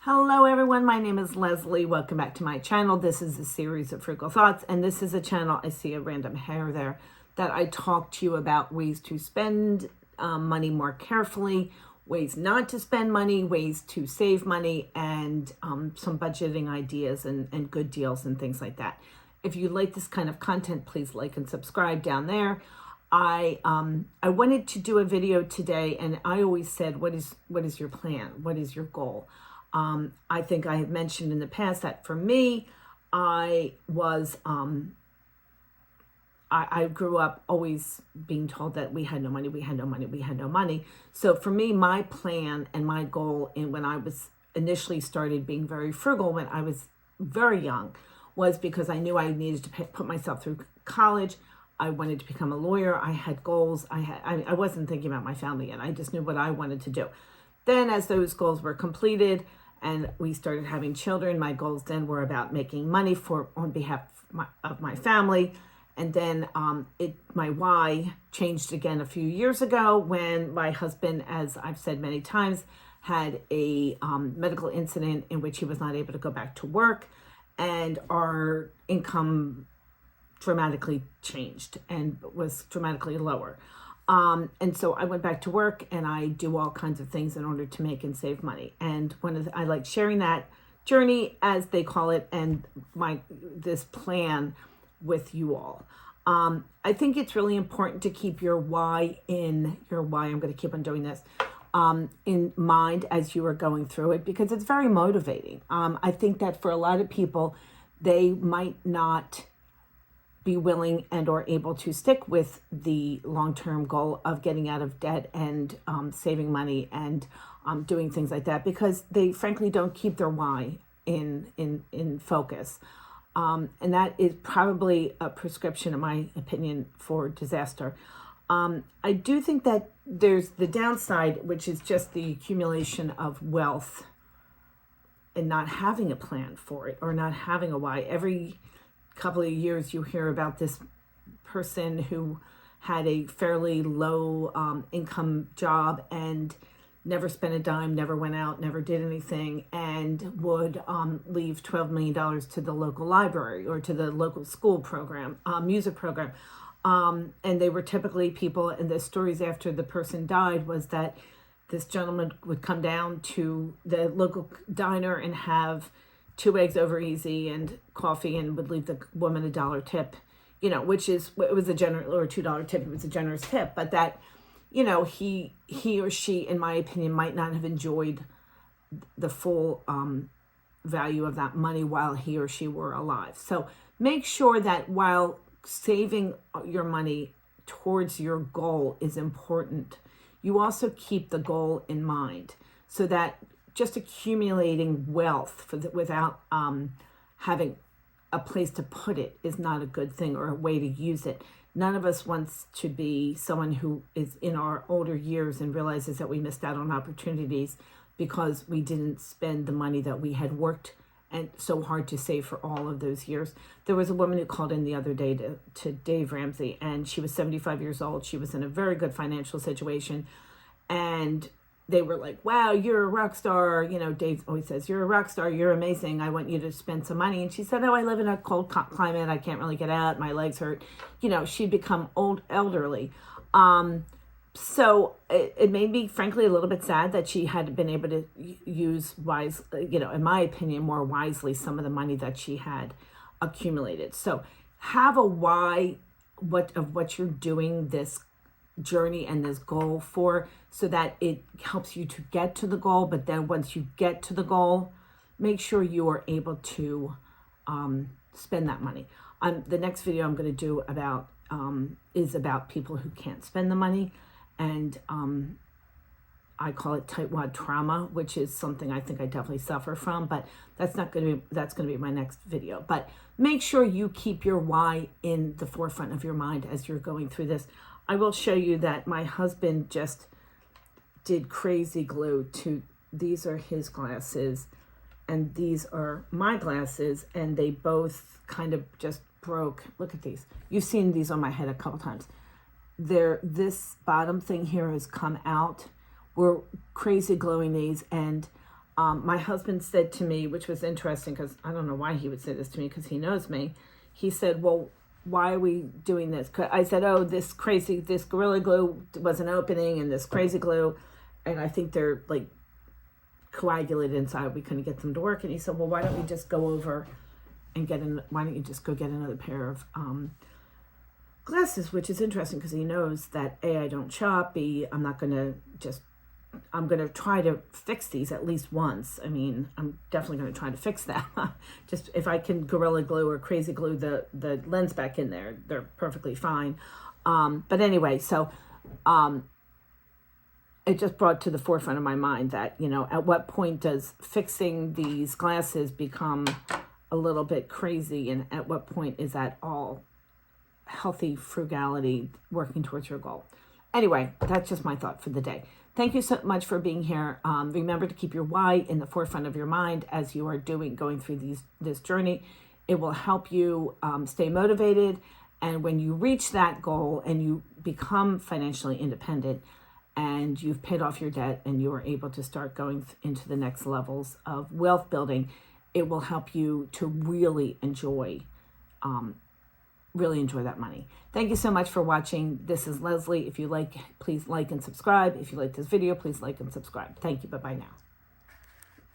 Hello everyone, my name is Leslie. Welcome back to my channel. This is a series of frugal thoughts, and this is a channel, I see a random hair there, that I talk to you about ways to spend money more carefully, ways not to spend money, ways to save money, and some budgeting ideas and good deals and things like that. If you like this kind of content, please like and subscribe down there. I wanted to do a video today, and I always said, what is your plan? What is your goal? I think I have mentioned in the past that for me, I grew up always being told that we had no money, we had no money, we had no money. So for me, my plan and my goal when I was initially started being very frugal when I was very young was because I knew I needed to put myself through college. I wanted to become a lawyer. I had goals. I wasn't thinking about my family yet. I just knew what I wanted to do. Then as those goals were completed and we started having children, my goals then were about making money on behalf of my family. And then my why changed again a few years ago when my husband, as I've said many times, had a medical incident in which he was not able to go back to work, and our income dramatically changed and was dramatically lower. And so I went back to work, and I do all kinds of things in order to make and save money. And I like sharing that journey, as they call it, and this plan with you all. I think it's really important to keep your why I'm going to keep on doing this, in mind as you are going through it, because it's very motivating. I think that for a lot of people, they might not be willing and or able to stick with the long-term goal of getting out of debt and saving money and doing things like that, because they frankly don't keep their why in focus. And that is probably a prescription, in my opinion, for disaster. I do think that there's the downside, which is just the accumulation of wealth and not having a plan for it or not having a why. Every couple of years you hear about this person who had a fairly low income job and never spent a dime, never went out, never did anything, and would leave $12 million to the local library or to the local school program, music program. And they were typically people, and the stories after the person died was that this gentleman would come down to the local diner and have 2 eggs over easy and coffee, and would leave the woman $1 tip, which is, it was a generous, or $2 tip. It was a generous tip, but that, he or she, in my opinion, might not have enjoyed the full value of that money while he or she were alive. So make sure that while saving your money towards your goal is important, you also keep the goal in mind, so that just accumulating wealth without having a place to put it is not a good thing or a way to use it. None of us wants to be someone who is in our older years and realizes that we missed out on opportunities because we didn't spend the money that we had worked and so hard to save for all of those years. There was a woman who called in the other day to Dave Ramsey, and she was 75 years old. She was in a very good financial situation, and they were like, wow, you're a rock star. Dave always says, you're a rock star. You're amazing. I want you to spend some money. And she said, oh, I live in a cold climate. I can't really get out. My legs hurt. She'd become elderly. So it made me, frankly, a little bit sad that she had been able to use in my opinion, more wisely, some of the money that she had accumulated. So have a why of what you're doing this journey and this goal for, so that it helps you to get to the goal. But then once you get to the goal, make sure you are able to spend that money. The next video I'm going to do is about people who can't spend the money, and I call it tightwad trauma, which is something I think I definitely suffer from, but that's going to be my next video. But make sure you keep your why in the forefront of your mind as you're going through this. I will show you that my husband just did crazy glue to, these are his glasses and these are my glasses, and they both kind of just broke. Look at these. You've seen these on my head a couple times. This bottom thing here has come out. We're crazy gluing these, and My husband said to me, which was interesting because I don't know why he would say this to me because he knows me. He said, well, why are we doing this? I said, oh, this Gorilla Glue wasn't opening and this crazy glue. And I think they're like coagulated inside. We couldn't get them to work. And he said, well, why don't we just go over and why don't you just go get another pair of glasses, which is interesting because he knows that A, I don't shop, B, I'm going to try to fix these at least once. I mean, I'm definitely going to try to fix that. Just if I can Gorilla Glue or crazy glue the lens back in there, they're perfectly fine. But anyway, so it just brought to the forefront of my mind that, at what point does fixing these glasses become a little bit crazy, and at what point is that all healthy frugality working towards your goal? Anyway, that's just my thought for the day. Thank you so much for being here. Remember to keep your why in the forefront of your mind as you are going through this journey. It will help you stay motivated, and when you reach that goal and you become financially independent and you've paid off your debt and you are able to start going into the next levels of wealth building, it will help you to really enjoy that money. Thank you so much for watching. This is Leslie. If you like, please like and subscribe. If you like this video, please like and subscribe. Thank you. Bye-bye now.